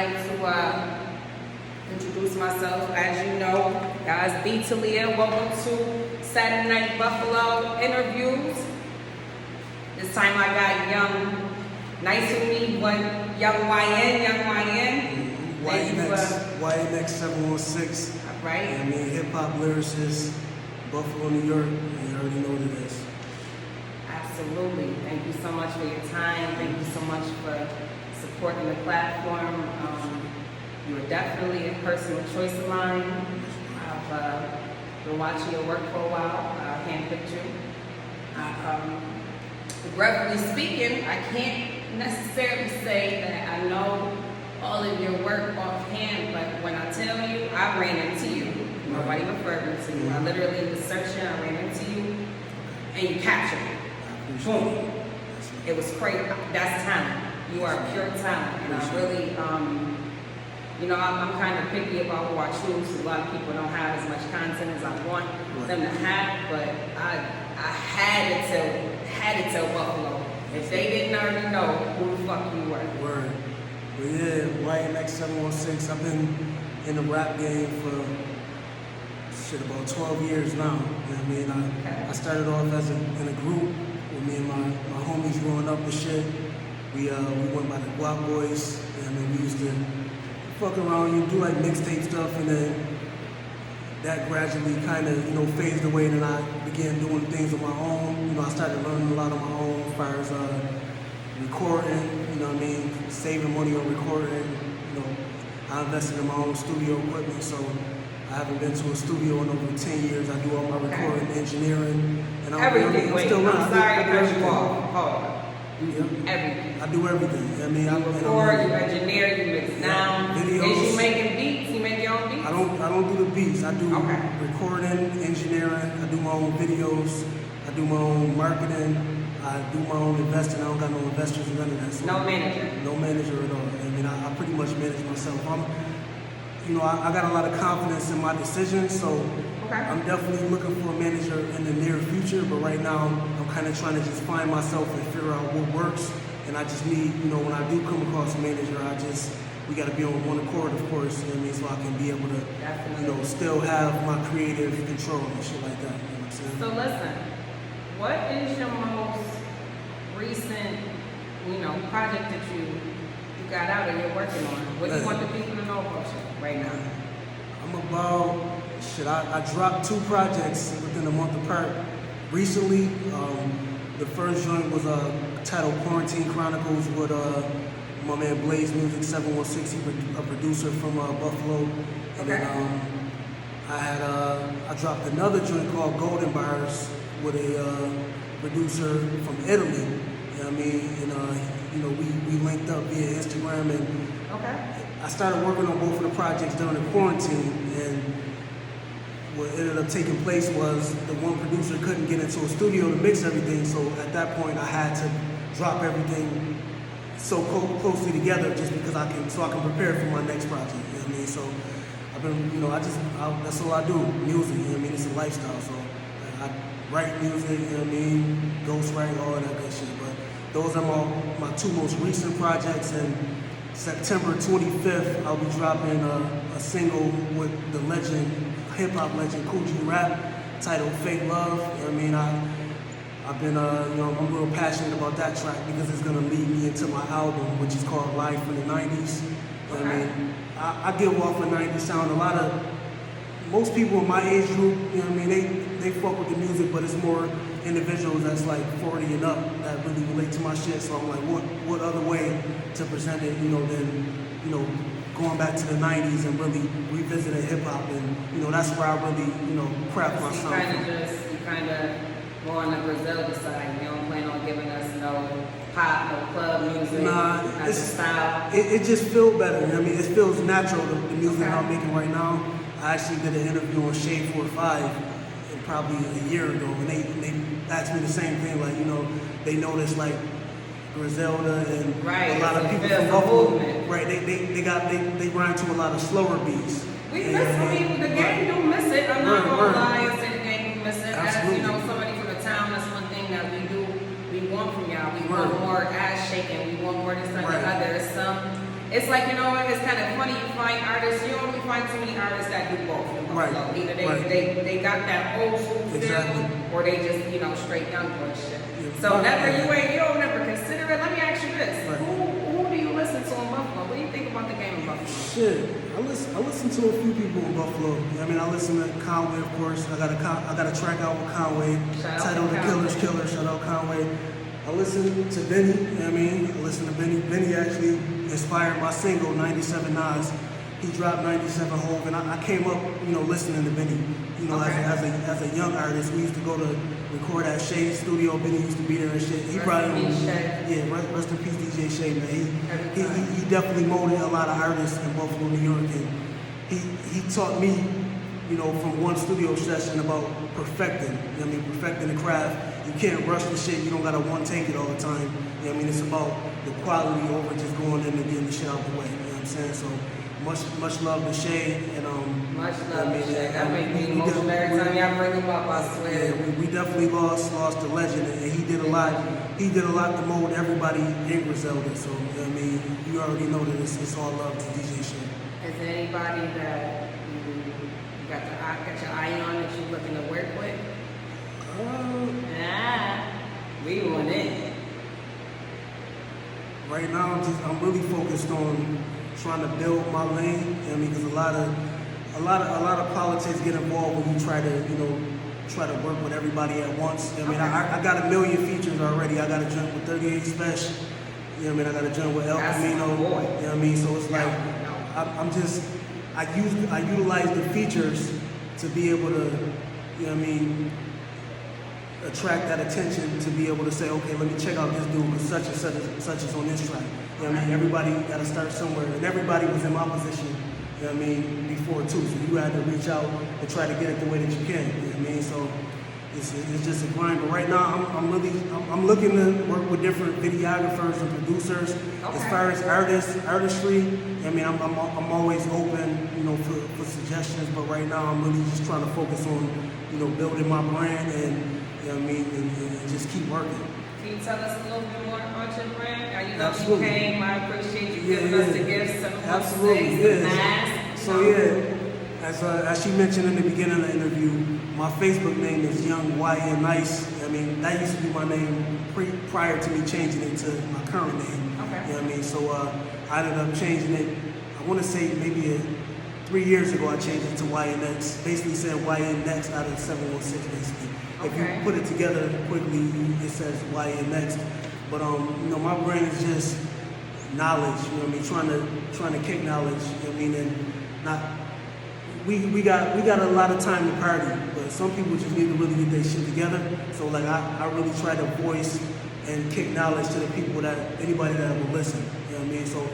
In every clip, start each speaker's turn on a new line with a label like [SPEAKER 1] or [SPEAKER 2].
[SPEAKER 1] like to introduce myself. As you know, guys, B. Talia. Welcome to Saturday Night Buffalo interviews. This time I got young, nice to meet one, young YN.
[SPEAKER 2] YNX Sevenonesix.
[SPEAKER 1] Right.
[SPEAKER 2] I mean, hip hop lyricist, Buffalo, New York. You already know what it is.
[SPEAKER 1] Absolutely. Thank you so much for your time. Thank you so much for supporting the platform. You are definitely a personal choice of mine. I've been watching your work for a while. I handpicked you. Regretfully speaking, I can't necessarily say that I know all of your work offhand, but when I tell you, I ran into you. Nobody referred me to you. I literally was searching, I ran into you, and you captured me. Boom. It was crazy. That's talent. You are pure talent, and I really, I'm kind of picky about who I choose. A lot of people don't have as much content as I want them to have, but I had to tell Buffalo. If they didn't already know who the fuck you were.
[SPEAKER 2] Word. But yeah, YNX Sevenonesix. I've been in the rap game for about 12 years now. You know what I mean? I started off in a group with me and my homies growing up and shit. We went by the Guap Boys, and then we used to fuck around, you do like mixtape stuff, and then that gradually kind of, phased away, and then I began doing things on my own. I started learning a lot on my own as far as recording, saving money on recording. I invested in my own studio equipment, so I haven't been to a studio in over 10 years. I do all my recording, engineering, and
[SPEAKER 1] everything.
[SPEAKER 2] I'm still learning.
[SPEAKER 1] I'm sorry to cut you off. Hold on.
[SPEAKER 2] Yeah.
[SPEAKER 1] Everything.
[SPEAKER 2] I do everything.
[SPEAKER 1] You record, you engineer, you mix sound.
[SPEAKER 2] Videos.
[SPEAKER 1] Is you making beats? You make your own beats?
[SPEAKER 2] I don't do the beats. I do recording, engineering. I do my own videos. I do my own marketing. I do my own investing. I don't got no investors or none of that. So
[SPEAKER 1] no manager.
[SPEAKER 2] No manager at all. I pretty much manage myself. I got a lot of confidence in my decisions, so I'm definitely looking for a manager in the near future, but right now I'm kind of trying to just find myself and figure out what works, and I just need, when I do come across a manager, we got to be on one accord, of course, so I can be able to, still have my creative control and shit like that, you know what I'm saying?
[SPEAKER 1] So listen, what is your most recent, project that you got out or you're working on? What do you want the people to know about you right now?
[SPEAKER 2] I dropped 2 projects within a month apart. Recently, the first joint was titled Quarantine Chronicles with my man Blaze Music 716, he's a producer from Buffalo. And then I dropped another joint called Golden Bars with a producer from Italy. You know what I mean? And we linked up via Instagram, and I started working on both of the projects during the quarantine, and what ended up taking place was the one producer couldn't get into a studio to mix everything, so at that point I had to drop everything so closely together just because I can prepare for my next project. You know what I mean? So I've been, that's all I do, music. You know what I mean? It's a lifestyle. So I write music. You know what I mean? Ghostwrite, all that good shit. But those are my 2 most recent projects, and September 25th, I'll be dropping a single with the hip-hop legend, Cool G Rap, titled Fake Love. You know what I mean? I've been, I'm real passionate about that track because it's going to lead me into my album, which is called Live from the 90s. You know what I mean? I give off a 90s sound. Most people in my age group, you know what I mean, they fuck with the music, but it's more individuals that's like 40 and up that really relate to my shit. So I'm like, what other way to present it, than, going back to the 90s and really revisiting hip hop, and that's where I really, craft my sound.
[SPEAKER 1] You kind of more on the Griselda side. You don't plan on giving us no pop, no club music.
[SPEAKER 2] Nah,
[SPEAKER 1] it's style.
[SPEAKER 2] It just feels better. You know what I mean? It feels natural. The music that I'm making right now. I actually did an interview on Shade 45 probably a year ago, and they asked me the same thing. Like, they noticed like Griselda and a lot of people from Buffalo. Right, they grind to a lot of slower beats.
[SPEAKER 1] We miss it. The gang don't miss it. I'm not gonna lie and say the gang don't miss it.
[SPEAKER 2] Absolutely.
[SPEAKER 1] As somebody from the town, that's one thing that we do. We want from y'all. We want more ass shaking. We want more this, that, and the other. it's like, you know what, it's kind of funny, you find artists, you only find so many artists that do both.
[SPEAKER 2] Right.
[SPEAKER 1] Either
[SPEAKER 2] Right.
[SPEAKER 1] they got that old school feel,
[SPEAKER 2] Exactly.
[SPEAKER 1] or they just, you know, straight young boy shit.
[SPEAKER 2] Yeah.
[SPEAKER 1] So never, you don't never consider it. Let me ask you this.
[SPEAKER 2] Right.
[SPEAKER 1] Who do you listen to in Buffalo? What do you think about the game in Buffalo?
[SPEAKER 2] Shit, I listen to a few people in Buffalo. I mean, I listen to Conway, of course. I got a track out with Conway,
[SPEAKER 1] Shout out
[SPEAKER 2] titled
[SPEAKER 1] to
[SPEAKER 2] "The
[SPEAKER 1] Conway.
[SPEAKER 2] Killer's Killer." Shout out Conway. I listen to Benny. You know what I mean, I listen to Benny. Benny actually inspired my single "97 Nas." He dropped 97 Hove, and I came up, you know, listening to Benny. You know,
[SPEAKER 1] Okay.
[SPEAKER 2] as a young artist, we used to go to record at Shay's studio. Benny used to be there and shit. He
[SPEAKER 1] Rest in peace, Shay.
[SPEAKER 2] yeah, rest in peace, DJ Shay, man.
[SPEAKER 1] Every time.
[SPEAKER 2] He definitely molded a lot of artists in Buffalo, New York, and he taught me, you know, from one studio session about perfecting. You know what I mean, perfecting the craft. You can't rush the shit. You don't gotta one take it all the time. You know what I mean? It's about the quality over just going in and getting the shit out the way. You know what I'm saying? So much love to Shay, and
[SPEAKER 1] Much love,
[SPEAKER 2] I mean,
[SPEAKER 1] Shay. That makes me
[SPEAKER 2] we
[SPEAKER 1] emotional every time
[SPEAKER 2] definitely-
[SPEAKER 1] y'all bring him up, I swear.
[SPEAKER 2] yeah, we definitely lost a legend, and he did a lot. He did a lot to mold everybody in Griselda. So you know what I mean, you already know that it's all love to DJ Shay.
[SPEAKER 1] Is there anybody that you got your eye on that you're looking to work with? We want it.
[SPEAKER 2] Right now, I'm really focused on trying to build my lane. You know what I mean, because a lot of politics get involved when you try to work with everybody at once. You know what I mean, I got a million features already. I got a joint with 38 Special. You know what I mean? I got a joint with El
[SPEAKER 1] That's
[SPEAKER 2] Camino.
[SPEAKER 1] my boy.
[SPEAKER 2] You know what I mean? So it's like I utilize the features to be able to, you know what I mean, attract that attention, to be able to say, okay, let me check out this dude because such and such is on this track. You know what I mean? Everybody got to start somewhere, and everybody was in my position, you know what I mean, before too. So you had to reach out and try to get it the way that you can. You know what I mean? So it's just a grind. But right now, I'm looking to work with different videographers and producers.
[SPEAKER 1] Okay.
[SPEAKER 2] As far as artistry, I mean, I'm always open, you know, for suggestions. But right now, I'm really just trying to focus on, you know, building my brand and, you know what I mean, and just keep working.
[SPEAKER 1] Can you tell us a little bit more about your brand? You know,
[SPEAKER 2] Absolutely.
[SPEAKER 1] you came. I appreciate you giving us the gifts, some
[SPEAKER 2] Absolutely,
[SPEAKER 1] the
[SPEAKER 2] yes.
[SPEAKER 1] masks.
[SPEAKER 2] So yeah, as she mentioned in the beginning of the interview, my Facebook name is Young YNX. I mean, that used to be my name prior to me changing it to my current name.
[SPEAKER 1] Okay.
[SPEAKER 2] You know what I mean? So I ended up changing it. I want to say maybe 3 years ago I changed it to YNX. Basically said YNX out of 716 basically. If
[SPEAKER 1] Okay.
[SPEAKER 2] you put it together quickly, it says YNX. But you know, my brand is just knowledge. You know what I mean? Trying to kick knowledge. You know what I mean? And not. We got a lot of time to party, but some people just need to really get their shit together. So like I really try to voice and kick knowledge to the people anybody that will listen. You know what I mean? So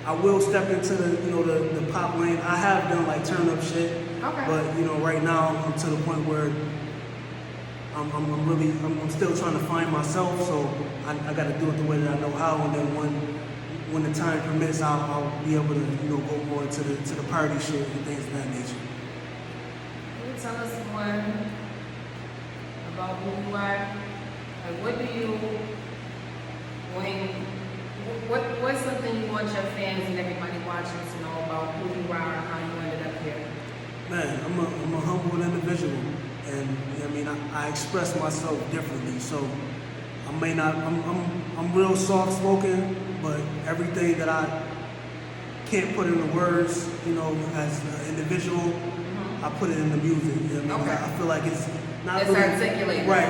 [SPEAKER 2] I will step into the pop lane. I have done like turn up shit,
[SPEAKER 1] Okay.
[SPEAKER 2] but you know right now I'm to the point where I'm still trying to find myself. So I got to do it the way that I know how, and then when the time permits, I'll be able to go more into the party shit and things of that nature.
[SPEAKER 1] Can you tell us more about who you are? Like, what do you, what's something you want your fans and everybody watching to know about who you are and how you ended up here?
[SPEAKER 2] Man, I'm a humble individual, and you know what I mean, I express myself differently. So I may not, I'm real soft spoken, but everything that I can't put into words, you know, as an individual, I put it in the music. You know what I mean?
[SPEAKER 1] Okay.
[SPEAKER 2] I feel like it's not
[SPEAKER 1] It's
[SPEAKER 2] really
[SPEAKER 1] articulated.
[SPEAKER 2] Right.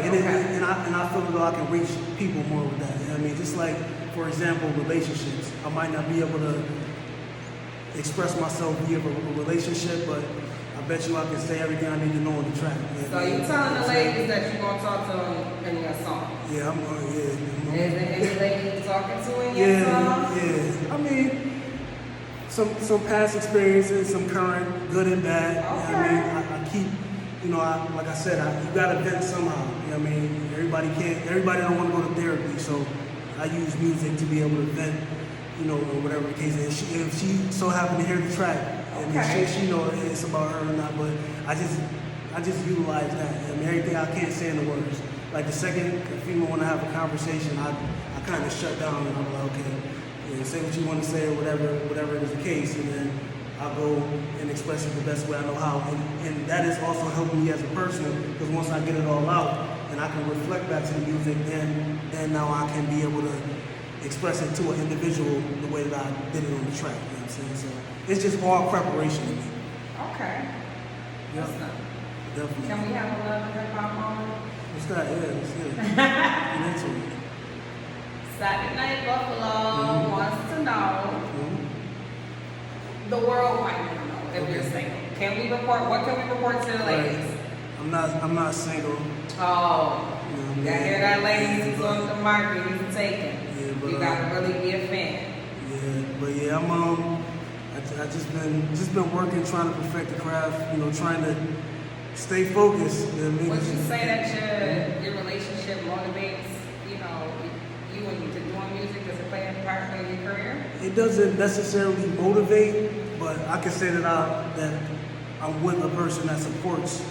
[SPEAKER 2] And,
[SPEAKER 1] Okay.
[SPEAKER 2] and I feel as though I can reach people more with that. You know what I mean? Just like, for example, relationships. I might not be able to express myself via a relationship, but I bet you I can say everything I need to know on the track.
[SPEAKER 1] So you telling the ladies that you're gonna talk to them in your song?
[SPEAKER 2] Yeah,
[SPEAKER 1] Is there any lady you talking to in your song?
[SPEAKER 2] Yeah. I mean, some past experiences, some current, good and bad. You know what I mean? I keep, you know, like I said, you gotta vent somehow. You know what I mean? Everybody don't want to go to therapy, so I use music to be able to vent, you know, or whatever the case is. If she so happened to hear the track, and
[SPEAKER 1] Okay.
[SPEAKER 2] she know it's about her or not, but I just utilize that. I mean, everything I can't say in the words. Like the second a female want to have a conversation, I kind of shut down and I'm like, okay, say what you want to say or whatever is the case, and then I'll go and express it the best way I know how. And that is also helping me as a person, because once I get it all out and I can reflect back to the music, then now I can be able to express it to an individual the way that I did it on the track. You know what I'm saying? So it's just all preparation to me.
[SPEAKER 1] Okay.
[SPEAKER 2] Yeah,
[SPEAKER 1] That's not.
[SPEAKER 2] definitely.
[SPEAKER 1] Can we have a love and hip hop moment?
[SPEAKER 2] What's that? Yeah, let's get it. Get into it.
[SPEAKER 1] Saturday Night Buffalo wants to know. The world might want to know if you're single. Can we report? What can we report to the ladies?
[SPEAKER 2] I'm not single.
[SPEAKER 1] Oh,
[SPEAKER 2] You know what I
[SPEAKER 1] you
[SPEAKER 2] mean?
[SPEAKER 1] gotta hear that, ladies. He's on the market. He's taken.
[SPEAKER 2] Yeah, but,
[SPEAKER 1] You gotta really be a fan.
[SPEAKER 2] Yeah, but yeah, I just been working, trying to perfect the craft. You know, trying to stay focused. You know what I mean?
[SPEAKER 1] Would you say that your relationship motivates, you into doing music? Does it play a part in your career?
[SPEAKER 2] It doesn't necessarily motivate, but I can say that I'm with a person that supports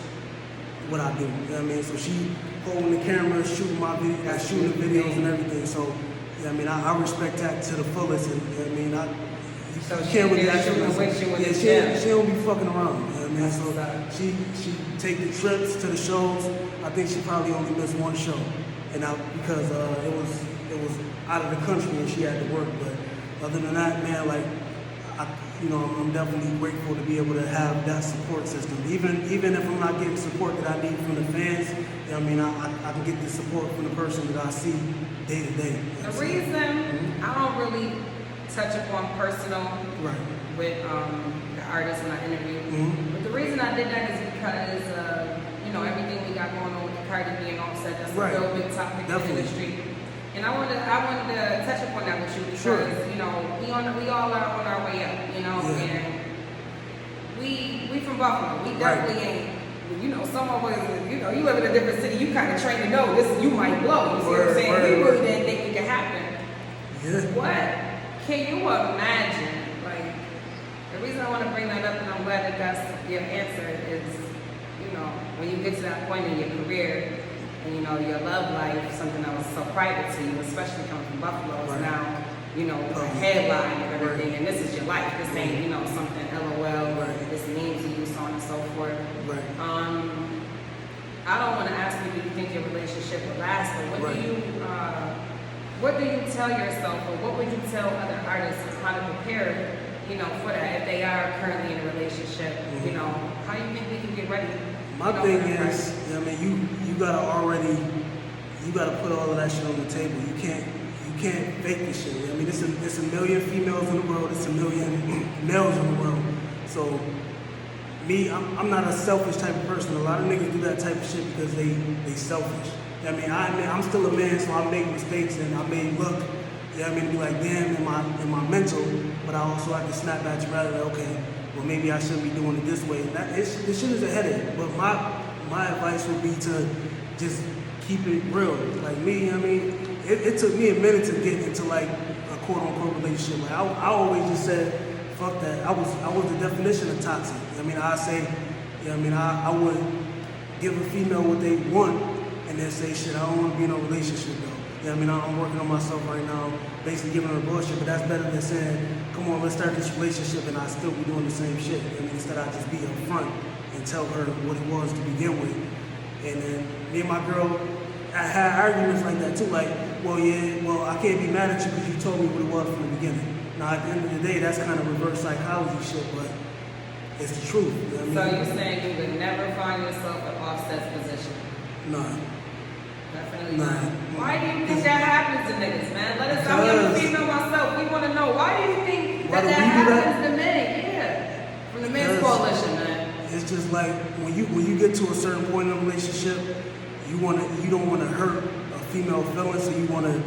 [SPEAKER 2] what I do. You know what I mean? So she holding the camera, shooting my video, shooting the videos and everything. So, you know what I mean? I respect that to the fullest. And, you know what I mean?
[SPEAKER 1] So
[SPEAKER 2] you
[SPEAKER 1] she
[SPEAKER 2] can't really
[SPEAKER 1] is shooting with you in the gym.
[SPEAKER 2] she don't be fucking around. You know what I mean? So she take the trips to the shows. I think she probably only missed one show, and because it was out of the country and she had to work. But other than that, man, like I'm definitely grateful to be able to have that support system. Even if I'm not getting support that I need from the fans, you know what I mean, I can get the support from the person that I see day to day.
[SPEAKER 1] The reason I don't really touch upon personal with the artists when I interview, but the reason I did that is because everything we got going on with the Cardi B and Offset, that's a real big topic in the industry. And I wanted to touch upon that with you because we all are on our way up, and we from Buffalo. We definitely ain't, some of us, you live in a different city, you kind of train to know this, you might blow. You see what I'm saying? We really didn't think it could happen.
[SPEAKER 2] Yeah.
[SPEAKER 1] What can you imagine? Like, the reason I want to bring that up, and I'm glad that that's your answer, is when you get to that point in your career. And your love life, something that was so private to you, especially coming from Buffalo, is now, a headline and everything, and this is your life. This ain't, something LOL, this means to you, so on and so forth. I don't want to ask you, do you think your relationship will last, but what do you tell yourself, or what would you tell other artists how to prepare, for that, if they are currently in a relationship, how do you think they can get ready?
[SPEAKER 2] My thing is, you gotta put all of that shit on the table. You can't fake this shit. I mean, it's a million females in the world. It's a million males in the world. So, me, I'm not a selfish type of person. A lot of niggas do that type of shit because they selfish. I mean, I'm still a man, so I make mistakes and I may look. Be like, damn, in my mental, but I also have to snap back to rather, okay, well, maybe I shouldn't be doing it this way. This shit is a headache, but my advice would be to just keep it real. Like me, it took me a minute to get into like a quote-unquote relationship. Like I always just said, fuck that. I was the definition of toxic. I say, I would give a female what they want and then say, shit, I don't want to be in a relationship though. I'm working on myself right now, basically giving her bullshit, but that's better than saying, come on, let's start this relationship and I still be doing the same shit. Instead I just be upfront and tell her what it was to begin with. And then me and my girl, I had arguments like that too, like, I can't be mad at you because you told me what it was from the beginning. Now at the end of the day, that's kind of reverse psychology shit, but it's the truth.
[SPEAKER 1] So you're saying you would never find yourself in Offset's position?
[SPEAKER 2] No.
[SPEAKER 1] Definitely not. Why do you think that happens to niggas, man? I'm a female myself. We want to know, why do you think that happens to men? Yeah. From the men's coalition, man.
[SPEAKER 2] It's just like when you get to a certain point in a relationship, you don't want to hurt a female feeling, so you want to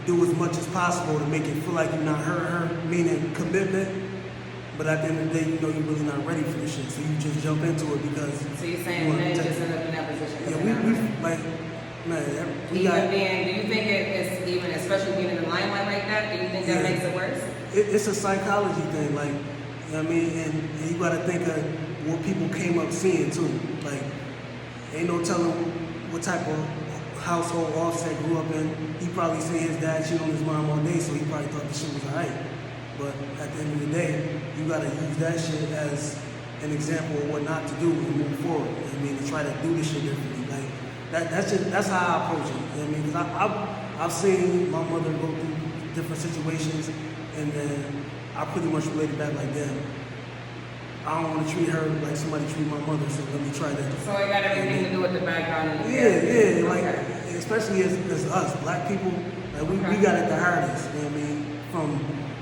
[SPEAKER 2] do as much as possible to make it feel like you're not hurting her, meaning commitment. But at the end of the day, you're really not ready for the shit, so you just jump into it because.
[SPEAKER 1] So you're saying men just end up in that position?
[SPEAKER 2] Yeah, we like. Man,
[SPEAKER 1] do you think it's even, especially being in the limelight like that, do you think that makes it worse?
[SPEAKER 2] It's a psychology thing, like, and you gotta think of what people came up seeing too. Like, ain't no telling what type of household Offset grew up in. He probably seen his dad cheat on his mom all day, so he probably thought the shit was alright. But at the end of the day, you gotta use that shit as an example of what not to do and move forward. You know what I mean, to try to do this shit differently. Like that's how I approach it. You know what I mean? Because I've seen my mother go through different situations, and then I pretty much related back like, damn, I don't want to treat her like somebody treat my mother, so let me try that.
[SPEAKER 1] So it got everything to do with the background. And
[SPEAKER 2] Yeah, like,
[SPEAKER 1] okay.
[SPEAKER 2] especially as us, black people, like we got it the hardest, you know what I mean?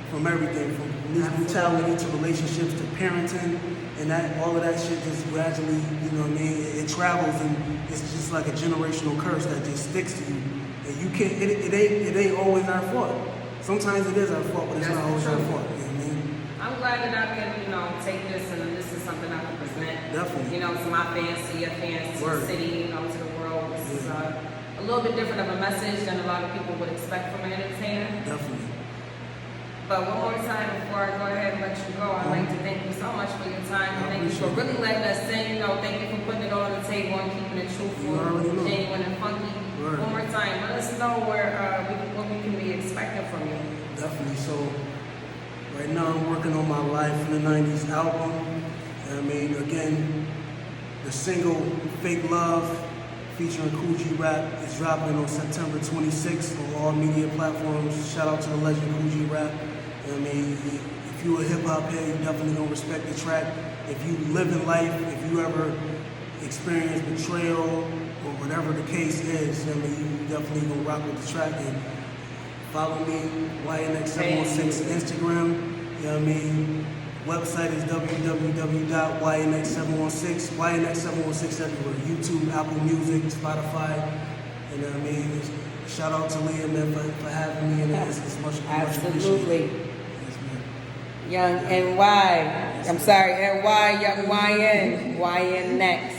[SPEAKER 2] From everything, from police brutality to relationships to parenting, and all of that shit just gradually, you know what I mean? It travels, and it's just like a generational curse that just sticks to you. And you can't, it ain't always our fault. Sometimes it is our fault, but it's not always our fault, you know what I mean?
[SPEAKER 1] I'm glad that I can, take this and this is something I can present.
[SPEAKER 2] Definitely.
[SPEAKER 1] To my fans, to your fans, to the city, to the world. This is a little bit different of a message than a lot of people would expect from an entertainer.
[SPEAKER 2] Definitely.
[SPEAKER 1] But one more time before I go ahead and let you go, I'd like to thank you so much for your time. And thank you for really letting us in. Thank you for putting it all on the table and keeping it truthful, genuine, and funky.
[SPEAKER 2] Right.
[SPEAKER 1] One more time, let us know what we can be expecting from you.
[SPEAKER 2] Definitely. So right now I'm working on my Life in the 90s album. I mean, again, the single Fake Love featuring Cool G Rap is dropping on September 26th on all media platforms. Shout out to the legend Cool G Rap. I mean, if you a hip hop head, you definitely gonna respect the track. If you live in life, if you ever experience betrayal or whatever the case is, I mean, you definitely gonna rock with the track. And follow me, YNX Sevenonesix Instagram. You know what I mean? Website is www.YNX716. YNX716 everywhere. YouTube, Apple Music, Spotify. You know what I mean? Shout out to Leah, man, for having me, and it's much
[SPEAKER 1] Absolutely.
[SPEAKER 2] appreciated. Yes, man.
[SPEAKER 1] Young NY. I'm sorry, NY, Young YN. YNX.